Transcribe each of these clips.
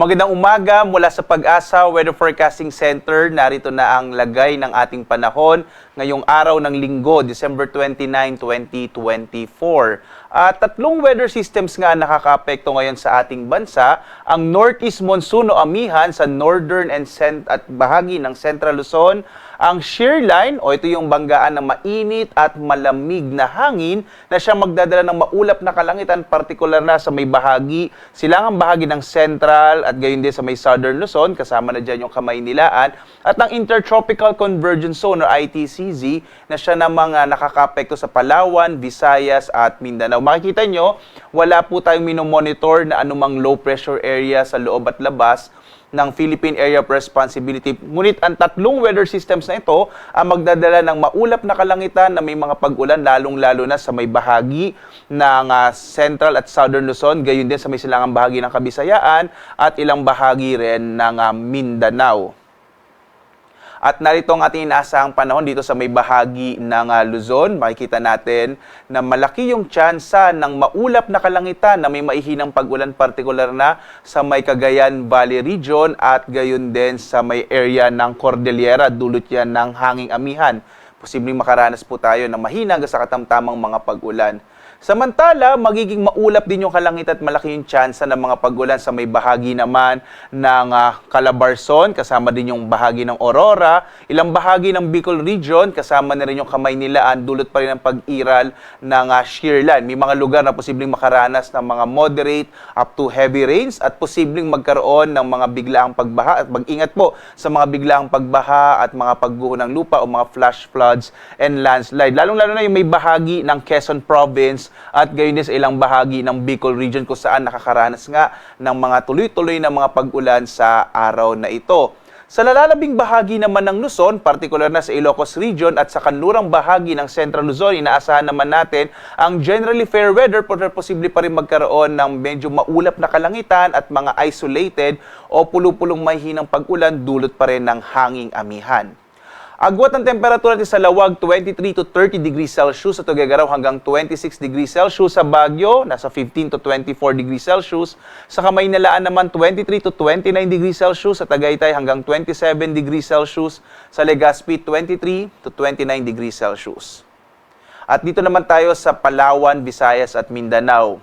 Magandang umaga mula sa Pag-asa Weather Forecasting Center. Narito na ang lagay ng ating panahon ngayong araw ng Linggo, December 29, 2024. Tatlong weather systems nga nakakaapekto ngayon sa ating bansa. Ang Northeast Monsoon o amihan sa northern and at bahagi ng Central Luzon. Ang shear line o ito yung banggaan ng mainit at malamig na hangin na siyang magdadala ng maulap na kalangitan, partikular na sa may bahagi, silangang bahagi ng Central at gayon din sa may Southern Luzon, kasama na dyan yung Kamaynilaan, at ang Intertropical Convergence Zone o ITCZ na siya namang nakakaapekto sa Palawan, Visayas at Mindanao. Makikita nyo, wala po tayong minomonitor na anumang low pressure area sa loob at labas ng Philippine Area of Responsibility. Ngunit ang tatlong weather systems na ito ang magdadala ng maulap na kalangitan na may mga pag-ulan, lalong-lalo na sa may bahagi ng Central at Southern Luzon, gayon din sa may silangang bahagi ng Kabisayaan at ilang bahagi rin ng Mindanao. At narito ang ating inaasahang panahon dito sa may bahagi ng Luzon. Makikita natin na malaki yung tsansa ng maulap na kalangitan na may maihinang pag-ulan, partikular na sa may Cagayan Valley Region at gayon din sa may area ng Cordillera. Dulot yan ng hanging amihan. Posibleng makaranas po tayo ng mahina hanggang sa katamtamang mga pag-ulan. Samantala, magiging maulap din yung kalangitan at malaki yung tsansa ng mga pag-ulan sa may bahagi naman ng Calabarzon, kasama din yung bahagi ng Aurora, ilang bahagi ng Bicol Region, kasama na rin yung Kamaynilaan, dulot pa rin ang pag-iral ng shear line. May mga lugar na posibleng makaranas ng mga moderate up to heavy rains at posibleng magkaroon ng mga biglaang pagbaha. At mag-ingat po sa mga biglaang pagbaha at mga pagguho ng lupa o mga flash floods and landslide. Lalong-lalo na yung may bahagi ng Quezon Province at gayon din sa ilang bahagi ng Bicol Region kung saan nakakaranas nga ng mga tuloy-tuloy na mga pag-ulan sa araw na ito. Sa lalalabing bahagi naman ng Luzon, partikular na sa Ilocos Region at sa kanlurang bahagi ng Central Luzon, inaasahan naman natin ang generally fair weather, pero posible pa rin magkaroon ng medyo maulap na kalangitan at mga isolated o pulupulong mahihinang pag-ulan, dulot pa rin ng hanging amihan. Agwat ng temperatura natin sa Lawag, 23 to 30 degrees Celsius. Sa Tuguegarao hanggang 26 degrees Celsius. Sa Baguio, nasa 15 to 24 degrees Celsius. Sa Kamaynilaan naman, 23 to 29 degrees Celsius. Sa Tagaytay hanggang 27 degrees Celsius. Sa Legazpi, 23 to 29 degrees Celsius. At dito naman tayo sa Palawan, Visayas at Mindanao.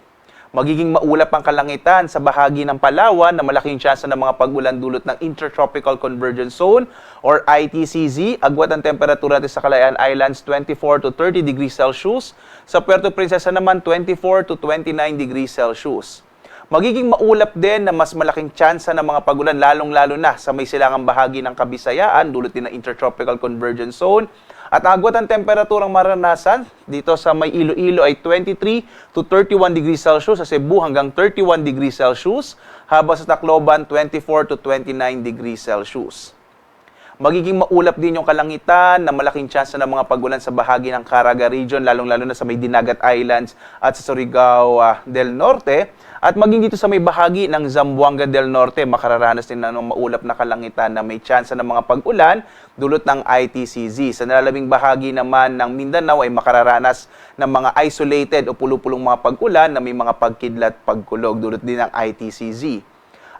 Magiging maulap ang kalangitan sa bahagi ng Palawan na malaking tsansa ng mga pag-ulan dulot ng Intertropical Convergence Zone or ITCZ. Agwat ang temperatura natin sa Kalayaan Islands, 24 to 30 degrees Celsius. Sa Puerto Princesa naman, 24 to 29 degrees Celsius. Magiging maulap din na mas malaking tsansa ng mga pag-ulan, lalong-lalo na sa may silangang bahagi ng Kabisayaan, dulot din ng Intertropical Convergence Zone. At ang agwat ang temperaturang maranasan dito sa may Iloilo ay 23 to 31 degrees Celsius, sa Cebu hanggang 31 degrees Celsius, habang sa Tacloban 24 to 29 degrees Celsius. Magiging maulap din yung kalangitan na malaking tsansa ng mga pag-ulan sa bahagi ng Caraga Region, lalong-lalo na sa may Dinagat Islands at sa Surigao del Norte. At maging dito sa may bahagi ng Zamboanga del Norte, makararanas din ng maulap na kalangitan na may tsansa ng mga pag-ulan dulot ng ITCZ. Sa nalalabing bahagi naman ng Mindanao ay makararanas ng mga isolated o pulupulong mga pag-ulan na may mga pagkidlat pagkulog dulot din ng ITCZ.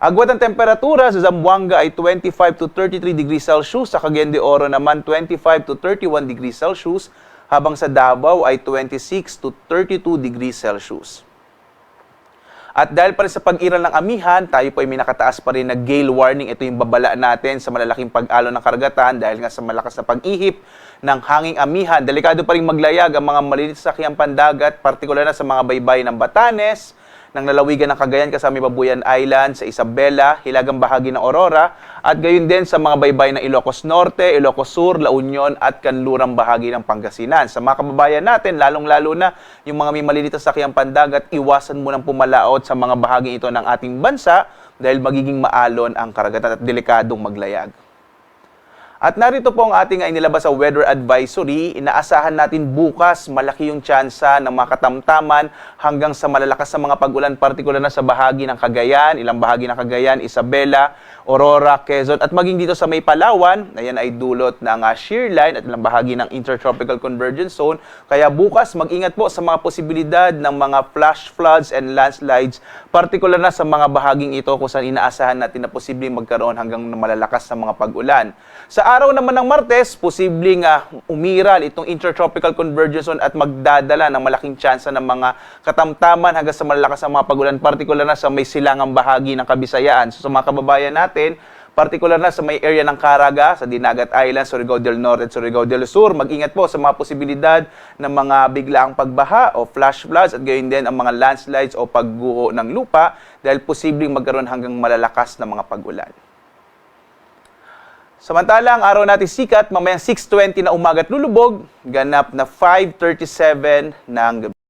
Agwat ang temperatura sa Zamboanga ay 25 to 33 degrees Celsius, sa Cagayan de Oro naman 25 to 31 degrees Celsius, habang sa Davao ay 26 to 32 degrees Celsius. At dahil pa rin sa pag-iral ng amihan, tayo po ay may nakataas pa rin na gale warning. Ito yung babala natin sa malalaking pag-alon ng karagatan dahil nga sa malakas na pag-ihip ng hanging amihan. Delikado pa rin maglayag ang mga maliliit sa sakyang pandagat, partikular na sa mga baybay ng Batanes, ng lalawigan ng Cagayan kasama Babuyan Island, sa Isabela, hilagang bahagi ng Aurora, at gayon din sa mga baybay ng Ilocos Norte, Ilocos Sur, La Union at kanlurang bahagi ng Pangasinan. Sa mga kababayan natin, lalong-lalo na yung mga may maliliit sa sakyang pandagat, iwasan mo nang pumalaot sa mga bahagi ito ng ating bansa dahil magiging maalon ang karagatan at delikadong maglayag. At narito po ang ating inilabas sa weather advisory. Inaasahan natin bukas malaki yung tsansa ng mga katamtaman hanggang sa malalakas sa mga pag-ulan, partikular na sa bahagi ng Cagayan, ilang bahagi ng Cagayan, Isabela, Aurora, Quezon at maging dito sa may Palawan, ayan ay dulot ng shear line at ng bahagi ng Intertropical Convergence Zone. Kaya bukas mag-ingat po sa mga posibilidad ng mga flash floods and landslides, partikular na sa mga bahaging ito kung saan inaasahan natin na posibleng magkaroon hanggang malalakas na mga pag-ulan. Sa araw naman ng Martes, posibleng umiral itong Intertropical Convergence Zone at magdadala ng malaking tsansa ng mga katamtaman hanggang sa malalakas na mga pag-ulan, partikular na sa may silangang bahagi ng Kabisayaan. So, sa mga kababayan natin, partikular na sa may area ng Caraga, sa Dinagat Island, Surigao del Norte at Surigao del Sur. Mag-ingat po sa mga posibilidad ng mga biglaang pagbaha o flash floods at gayon din ang mga landslides o pagguho ng lupa dahil posibleng magkaroon hanggang malalakas na mga pag-ulan. Samantala, ang araw natin sikat, mamayang 6:20 na umaga at lulubog, ganap na 5:37 ng gabi.